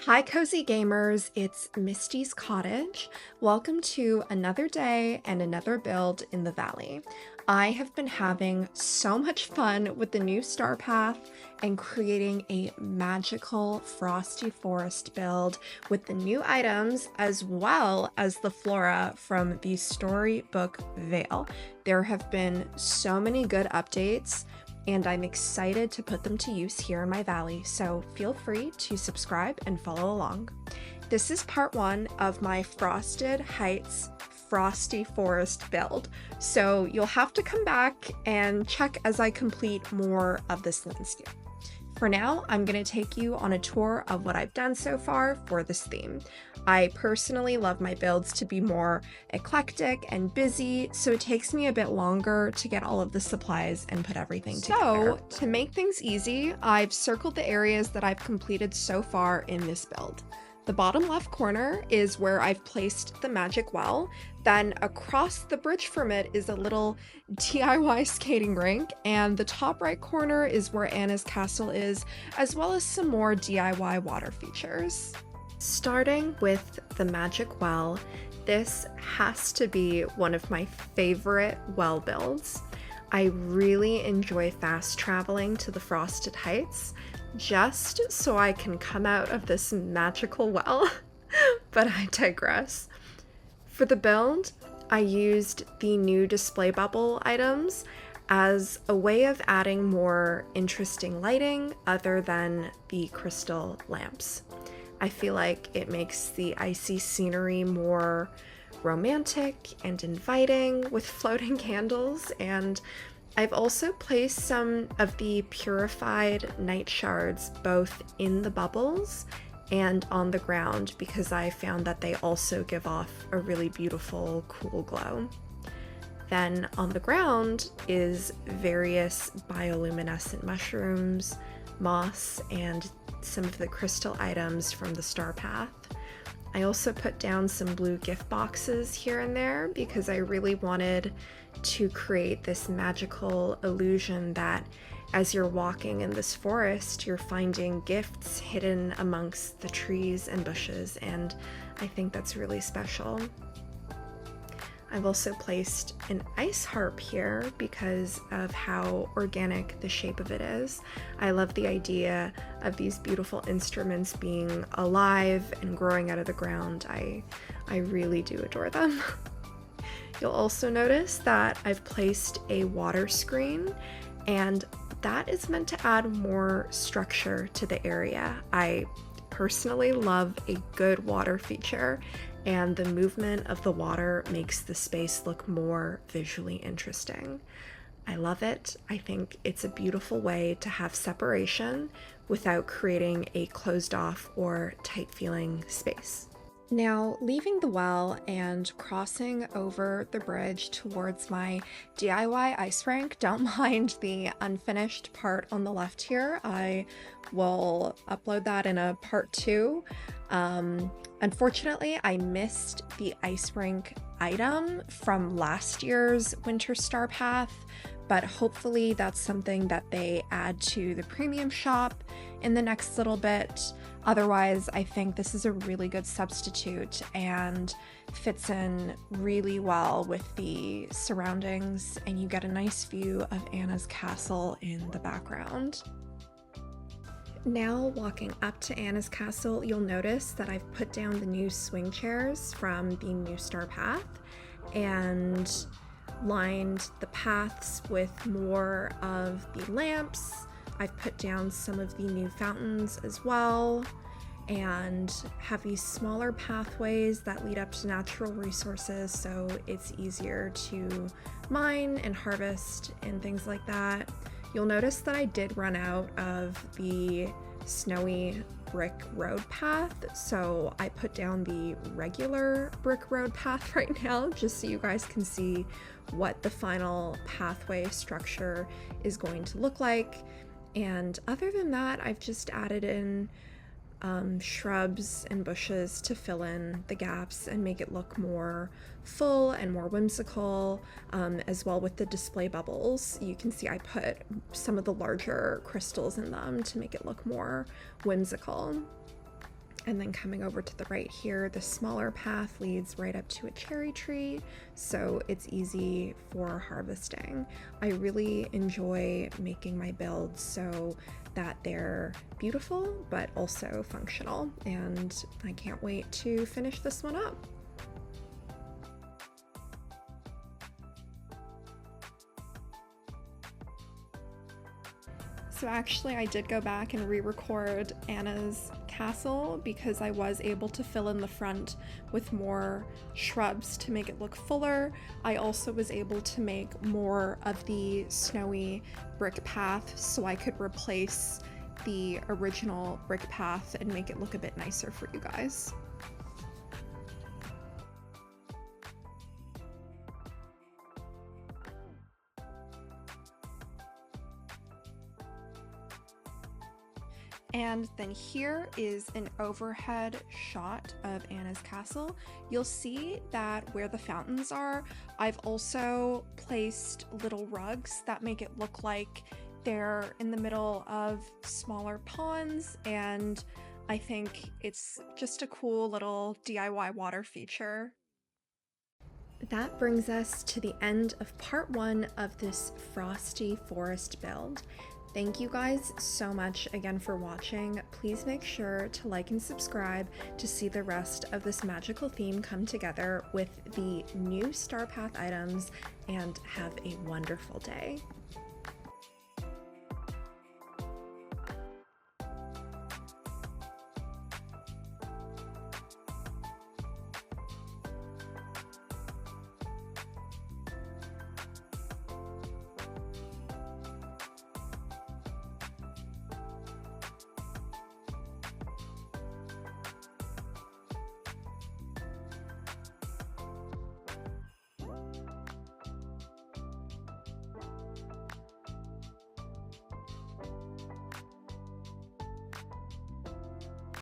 Hi, cozy gamers. It's Misty's Cottage. Welcome to another day and another build in the valley. I have been having so much fun with the new starpath and creating a magical frosty forest build with the new items as well as the flora from the storybook Vale. There have been so many good updates, and I'm excited to put them to use here in my valley, so feel free to subscribe and follow along. This is part one of my Frosted Heights Frosty Forest build, so you'll have to come back and check as I complete more of this landscape. For now, I'm going to take you on a tour of what I've done so far for this theme. I personally love my builds to be more eclectic and busy, so it takes me a bit longer to get all of the supplies and put everything together. So, to make things easy, I've circled the areas that I've completed so far in this build. The bottom left corner is where I've placed the magic well. Then across the bridge from it is a little DIY skating rink, and the top right corner is where Anna's castle is, as well as some more DIY water features. Starting with the magic well, this has to be one of my favorite well builds. I really enjoy fast traveling to the Frosted Heights just so I can come out of this magical well, but I digress. For the build, I used the new display bubble items as a way of adding more interesting lighting other than the crystal lamps. I feel like it makes the icy scenery more romantic and inviting with floating candles, and I've also placed some of the purified night shards both in the bubbles and on the ground because I found that they also give off a really beautiful cool glow. Then on the ground is various bioluminescent mushrooms, moss, and some of the crystal items from the starpath. I also put down some blue gift boxes here and there because I really wanted to create this magical illusion that as you're walking in this forest, you're finding gifts hidden amongst the trees and bushes, and I think that's really special. I've also placed an ice harp here because of how organic the shape of it is. I love the idea of these beautiful instruments being alive and growing out of the ground. I really do adore them. You'll also notice that I've placed a water screen, and that is meant to add more structure to the area. I personally love a good water feature, and the movement of the water makes the space look more visually interesting. I love it. I think it's a beautiful way to have separation without creating a closed off or tight feeling space. Now, leaving the well and crossing over the bridge towards my DIY ice rink, don't mind the unfinished part on the left here. I will upload that in a part 2. Unfortunately, I missed the ice rink item from last year's Winter Star Path, but hopefully that's something that they add to the premium shop in the next little bit. Otherwise, I think this is a really good substitute and fits in really well with the surroundings, and you get a nice view of Anna's castle in the background. Now, walking up to Anna's castle, you'll notice that I've put down the new swing chairs from the new Star Path and lined the paths with more of the lamps. I've put down some of the new fountains as well, and have these smaller pathways that lead up to natural resources, so it's easier to mine and harvest and things like that. You'll notice that I did run out of the snowy brick road path, so I put down the regular brick road path right now, just so you guys can see what the final pathway structure is going to look like. And other than that, I've just added in shrubs and bushes to fill in the gaps and make it look more full and more whimsical, as well with the display bubbles. You can see I put some of the larger crystals in them to make it look more whimsical. And then coming over to the right here, the smaller path leads right up to a cherry tree, so it's easy for harvesting. I really enjoy making my builds so that they're beautiful but also functional, and I can't wait to finish this one up. So actually I did go back and re-record Anna's castle because I was able to fill in the front with more shrubs to make it look fuller. I also was able to make more of the snowy brick path so I could replace the original brick path and make it look a bit nicer for you guys. And then here is an overhead shot of Anna's castle. You'll see that where the fountains are, I've also placed little rugs that make it look like they're in the middle of smaller ponds, and I think it's just a cool little DIY water feature. That brings us to the end of part 1 of this Frosty Forest build. Thank you guys so much again for watching. Please make sure to like and subscribe to see the rest of this magical theme come together with the new Starpath items, and have a wonderful day.